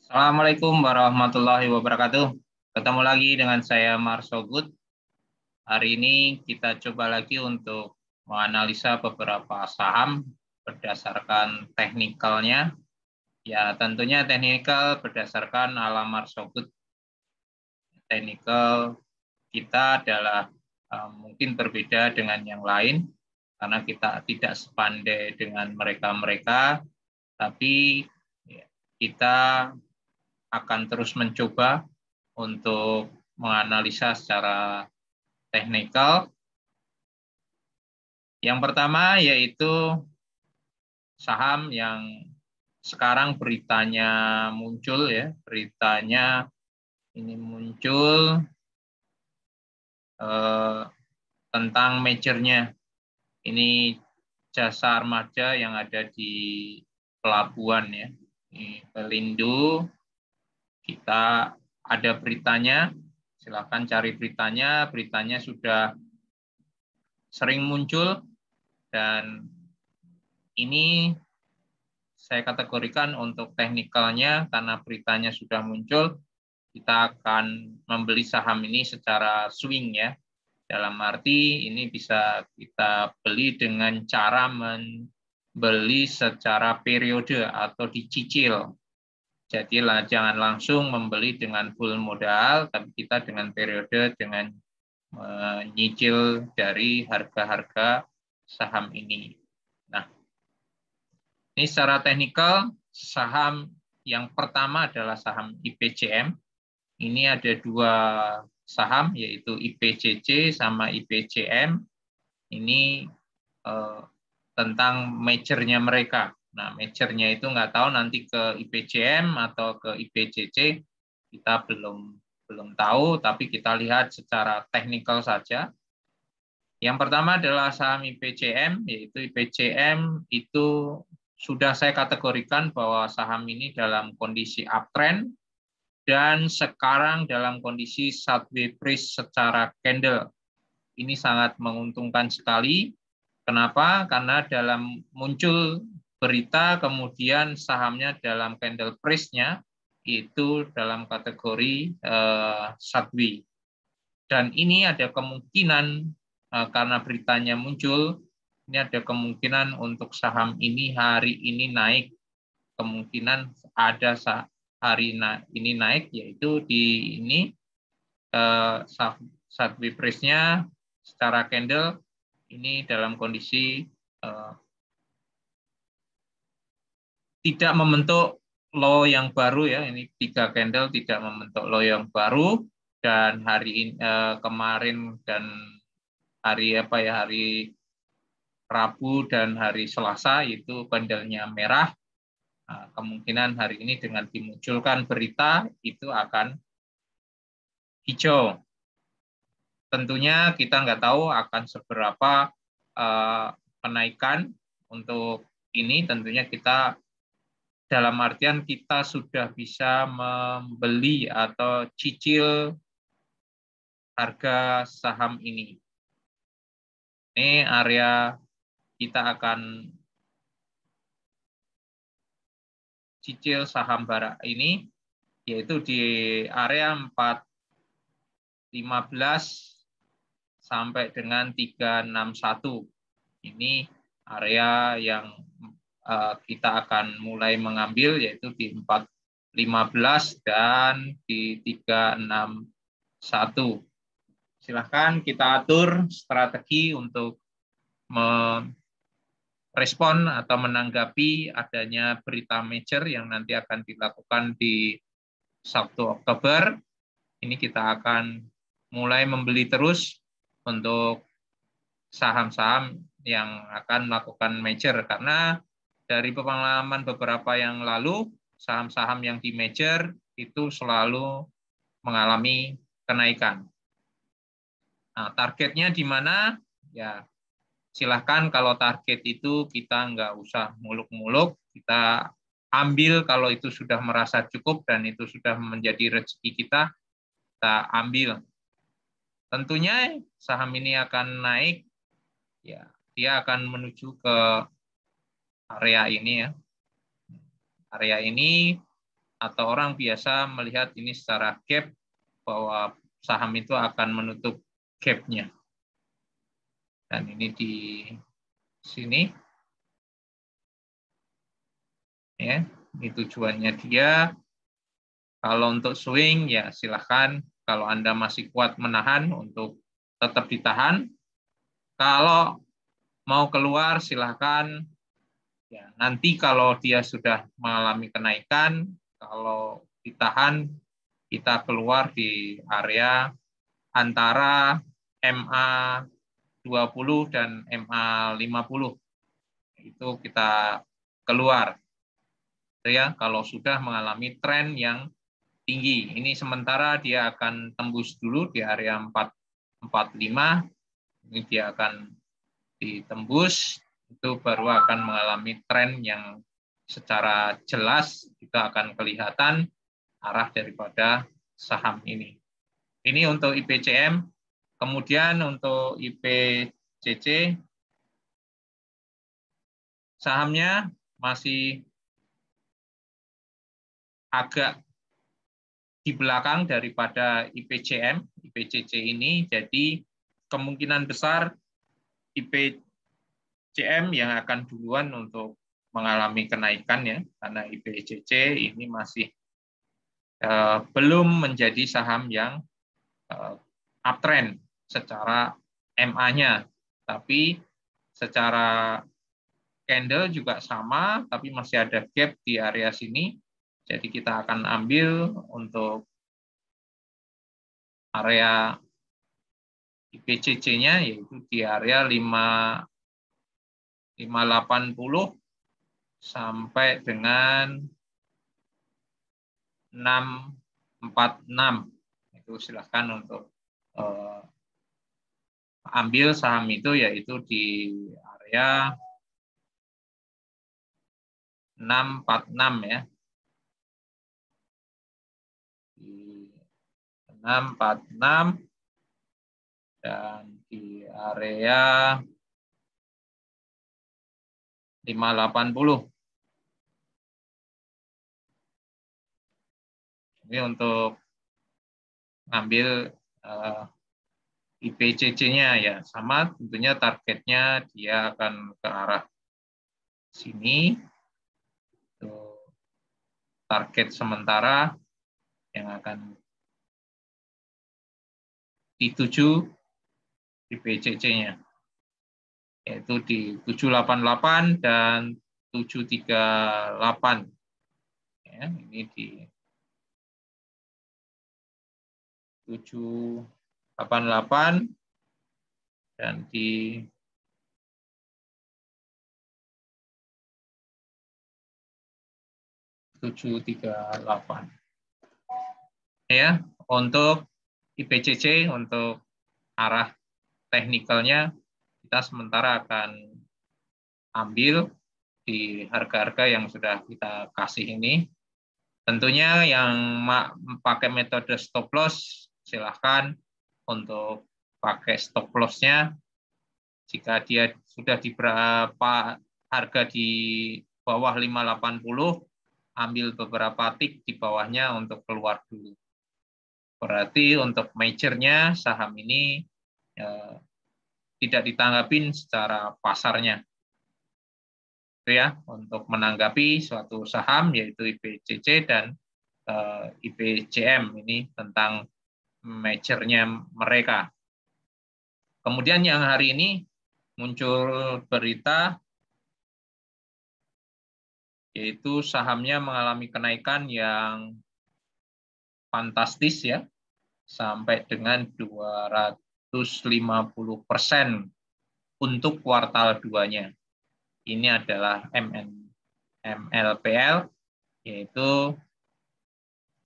Assalamualaikum warahmatullahi wabarakatuh. Ketemu lagi dengan saya Marso Good. Hari ini kita coba lagi untuk menganalisa beberapa saham berdasarkan teknikalnya. Ya, tentunya teknikal berdasarkan ala Marso Good. Teknikal kita adalah mungkin berbeda dengan yang lain karena kita tidak sepandai dengan mereka-mereka, tapi kita akan terus mencoba untuk menganalisa secara teknikal. Yang pertama yaitu saham yang sekarang beritanya muncul ya, beritanya ini muncul tentang mergernya. Ini jasa armada yang ada di pelabuhan ya. Ini Pelindo, kita ada beritanya, silakan cari beritanya. Beritanya sudah sering muncul dan ini saya kategorikan untuk teknikalnya karena beritanya sudah muncul. Kita akan membeli saham ini secara swing ya. Dalam arti ini bisa kita beli dengan cara membeli secara periode atau dicicil. Jadi jangan langsung membeli dengan full modal, tapi kita dengan periode dengan menyicil dari harga-harga saham ini. Nah, ini secara teknikal saham yang pertama adalah saham IPCM. Ini ada dua saham yaitu IPCC sama IPCM. Ini tentang merger-nya mereka. Nah, merger-nya itu nggak tahu nanti ke IPCM atau ke IPCC, kita belum tahu, tapi kita lihat secara teknikal saja. Yang pertama adalah saham IPCM, yaitu IPCM itu sudah saya kategorikan bahwa saham ini dalam kondisi uptrend dan sekarang dalam kondisi sideways price secara candle. Ini sangat menguntungkan sekali. Kenapa? Karena dalam muncul berita, kemudian sahamnya dalam candle price-nya itu dalam kategori sideways. Dan ini ada kemungkinan karena beritanya muncul, ini ada kemungkinan untuk saham ini hari ini naik. Kemungkinan ada hari ini naik, yaitu di ini sideways price-nya secara candle ini dalam kondisi tidak membentuk low yang baru ya. Ini 3 candle tidak membentuk low yang baru dan hari ini, kemarin dan hari hari Rabu dan hari Selasa itu candlenya merah. Nah, kemungkinan hari ini dengan dimunculkan berita itu akan hijau. Tentunya kita nggak tahu akan seberapa kenaikan untuk ini. Tentunya kita dalam artian kita sudah bisa membeli atau cicil harga saham ini. Ini area kita akan cicil saham bara ini, yaitu di area 415 sampai dengan 361. Ini area yang kita akan mulai mengambil, yaitu di 415 dan di 361. Silahkan kita atur strategi untuk merespon atau menanggapi adanya berita merger yang nanti akan dilakukan di Sabtu Oktober. Ini kita akan mulai membeli terus untuk saham-saham yang akan melakukan merger, karena dari pengalaman beberapa yang lalu, saham-saham yang di merger itu selalu mengalami kenaikan. Nah, targetnya di mana? Ya, silahkan kalau target itu kita nggak usah muluk-muluk, kita ambil kalau itu sudah merasa cukup dan itu sudah menjadi rezeki kita ambil. Tentunya saham ini akan naik, ya dia akan menuju ke area ini ya. Area ini atau orang biasa melihat ini secara gap, bahwa saham itu akan menutup gap-nya. Dan ini di sini. Ya, ini tujuannya dia. Kalau untuk swing, ya silahkan. Kalau Anda masih kuat menahan, untuk tetap ditahan. Kalau mau keluar, silahkan. Ya, nanti kalau dia sudah mengalami kenaikan, kalau ditahan, kita keluar di area antara MA 20 dan MA 50. Itu kita keluar. Ya, kalau sudah mengalami tren yang tinggi. Ini sementara dia akan tembus dulu di area 445. Ini dia akan ditembus, itu baru akan mengalami tren yang secara jelas kita akan kelihatan arah daripada saham ini. Ini untuk IPCM. Kemudian untuk IPCC, sahamnya masih agak di belakang daripada IPCM, IPCC ini, jadi kemungkinan besar IPCM yang akan duluan untuk mengalami kenaikan ya, karena IPCC ini masih belum menjadi saham yang uptrend secara MA-nya, tapi secara candle juga sama, tapi masih ada gap di area sini. Jadi kita akan ambil untuk area IPCC-nya, yaitu di area 580 sampai dengan 646. Itu silahkan untuk ambil saham itu, yaitu di area 646 ya. Di 646 dan di area 580. Ini untuk ngambil IPCC-nya ya, sama tentunya targetnya dia akan ke arah sini. Itu target sementara yang akan dituju IPCC-nya, yaitu di 788 dan 738. Ya, ini di 788 dan di 738. Ya, untuk IPCC, untuk arah teknikalnya kita sementara akan ambil di harga-harga yang sudah kita kasih ini. Tentunya yang pakai metode stop loss, silahkan untuk pakai stop loss-nya. Jika dia sudah di berapa harga di bawah 580, ambil beberapa tik di bawahnya untuk keluar dulu. Berarti untuk majornya saham ini tidak ditanggapin secara pasarnya. Itu ya, untuk menanggapi suatu saham yaitu IPCC dan IPCM ini tentang majornya mereka. Kemudian yang hari ini muncul berita yaitu sahamnya mengalami kenaikan yang fantastis ya, sampai dengan 250% untuk kuartal 2-nya. Ini adalah MLPL, yaitu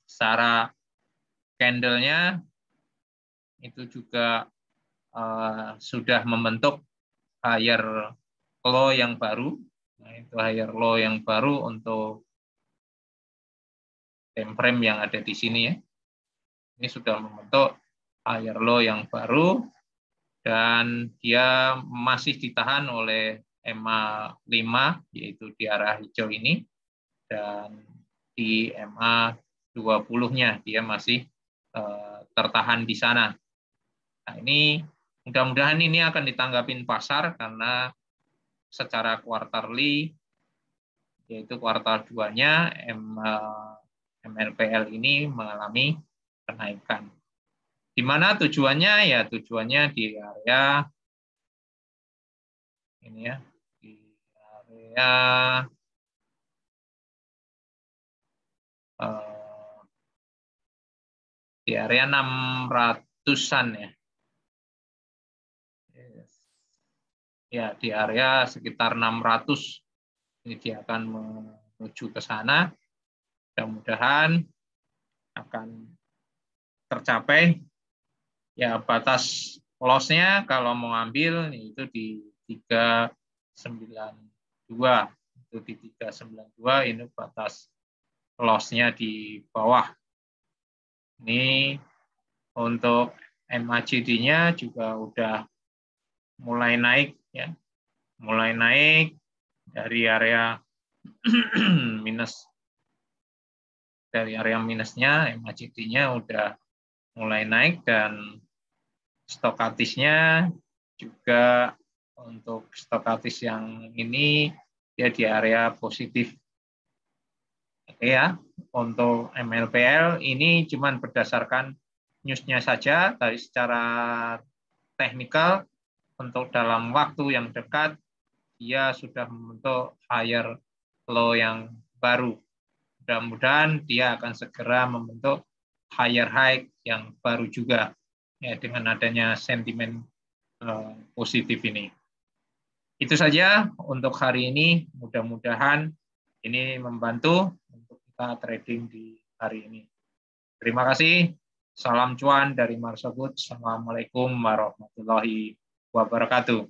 secara candle-nya itu juga sudah membentuk higher low yang baru. Nah, itu higher low yang baru untuk time frame yang ada di sini ya. Ini sudah membentuk higher low yang baru dan dia masih ditahan oleh EMA 5 yaitu di arah hijau ini, dan di MA 20-nya, dia masih tertahan di sana. Nah, ini mudah-mudahan ini akan ditanggapin pasar karena secara quarterly, yaitu kuartal 2-nya MLPL ini mengalami kenaikan. Di mana tujuannya? Ya tujuannya di area ini ya, di area 600-an ya. Ya, di area sekitar 600. Ini dia akan menuju ke sana. Mudah-mudahan akan tercapai. Ya, batas loss-nya kalau mau ambil itu di 392. Itu di 392 ini batas loss-nya di bawah. Ini untuk MACD-nya juga udah mulai naik ya. Mulai naik dari area minus. Dari area minusnya MACD-nya udah mulai naik dan stokatisnya juga untuk stokatis yang ini dia di area positif. Oke ya, untuk MLPL ini cuman berdasarkan news-nya saja, dari secara teknikal untuk dalam waktu yang dekat dia sudah membentuk higher low yang baru. Mudah-mudahan dia akan segera membentuk higher high yang baru juga ya, dengan adanya sentimen positif ini. Itu saja untuk hari ini. Mudah-mudahan ini membantu untuk kita trading di hari ini. Terima kasih. Salam cuan dari Marsabut. Assalamualaikum warahmatullahi wabarakatuh.